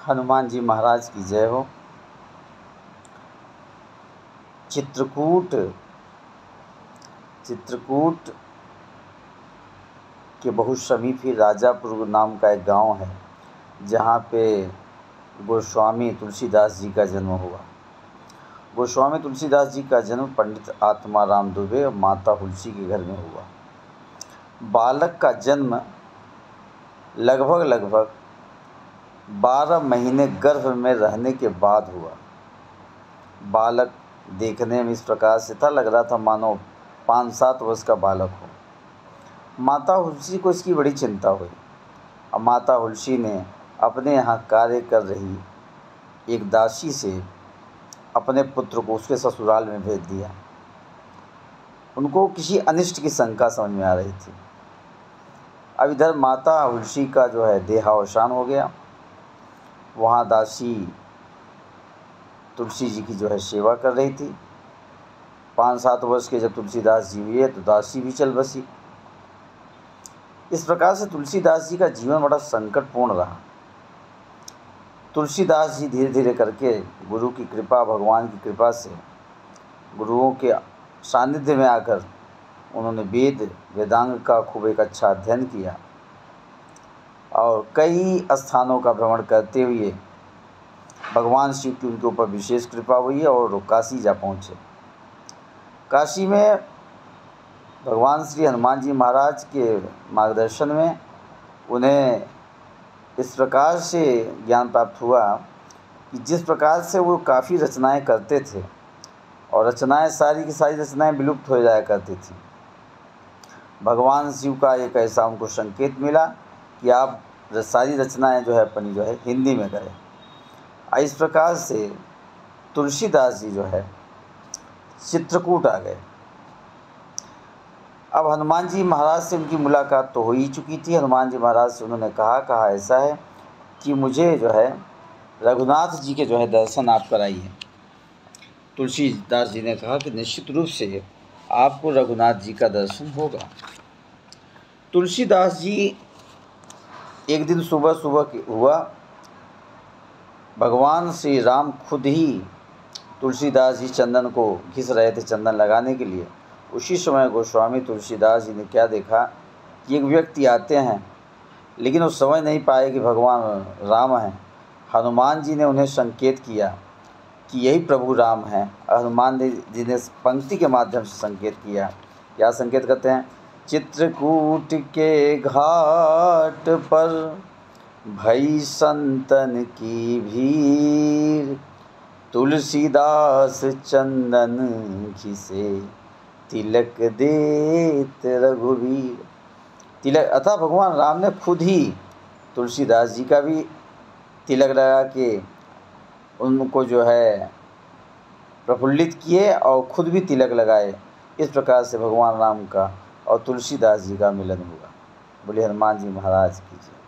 हनुमान जी महाराज की जय हो। चित्रकूट के बहुत समीप ही राजापुर नाम का एक गांव है, जहाँ पे गोस्वामी तुलसीदास जी का जन्म हुआ। गोस्वामी तुलसीदास जी का जन्म पंडित आत्माराम दुबे और माता हुलसी के घर में हुआ। बालक का जन्म लगभग 12 महीने गर्भ में रहने के बाद हुआ। बालक देखने में इस प्रकार से था, लग रहा था मानो 5-7 वर्ष का बालक हो। माता हुलसी को इसकी बड़ी चिंता हुई और माता हुलसी ने अपने यहाँ कार्य कर रही एक दासी से अपने पुत्र को उसके ससुराल में भेज दिया। उनको किसी अनिष्ट की शंका समझ में आ रही थी। अब इधर माता हुलसी का जो है देहावसान हो गया। वहाँ दासी तुलसी जी की जो है सेवा कर रही थी। 5-7 वर्ष के जब तुलसीदास जी हुए तो दासी भी चल बसी। इस प्रकार से तुलसीदास जी का जीवन बड़ा संकटपूर्ण रहा। तुलसीदास जी धीरे धीरे करके गुरु की कृपा, भगवान की कृपा से गुरुओं के सानिध्य में आकर उन्होंने वेदांग का खूब एक अच्छा अध्ययन किया और कई स्थानों का भ्रमण करते हुए भगवान शिव की उनके ऊपर विशेष कृपा हुई और काशी जा पहुँचे। काशी में भगवान श्री हनुमान जी महाराज के मार्गदर्शन में उन्हें इस प्रकार से ज्ञान प्राप्त हुआ कि जिस प्रकार से वो काफ़ी रचनाएं करते थे और रचनाएं सारी की सारी रचनाएं विलुप्त हो जाया करती थी। भगवान शिव का एक ऐसा उनको संकेत मिला कि आप सारी रचनाएं जो है अपनी जो है हिंदी में करें। इस प्रकार से तुलसीदास जी जो है चित्रकूट आ गए। अब हनुमान जी महाराज से उनकी मुलाकात तो हो ही चुकी थी। हनुमान जी महाराज से उन्होंने कहा ऐसा है कि मुझे जो है रघुनाथ जी के जो है दर्शन आप कराइए। तुलसीदास जी ने कहा कि निश्चित रूप से आपको रघुनाथ जी का दर्शन होगा। तुलसीदास जी एक दिन सुबह हुआ, भगवान श्री राम खुद ही तुलसीदास जी चंदन को घिस रहे थे चंदन लगाने के लिए। उसी समय गोस्वामी तुलसीदास जी ने क्या देखा कि एक व्यक्ति आते हैं, लेकिन वो समझ नहीं पाए कि भगवान राम हैं। हनुमान जी ने उन्हें संकेत किया कि यही प्रभु राम हैं। हनुमान जी ने पंक्ति के माध्यम से संकेत किया। क्या संकेत करते हैं? चित्रकूट के घाट पर भई संतन की भीड़, तुलसीदास चंदन घिसे तिलक देत रघुवीर। तिलक अतः भगवान राम ने खुद ही तुलसीदास जी का भी तिलक लगा के उनको जो है प्रफुल्लित किए और खुद भी तिलक लगाए। इस प्रकार से भगवान राम का और तुलसीदास जी का मिलन हुआ। बोले हनुमान जी महाराज की जय।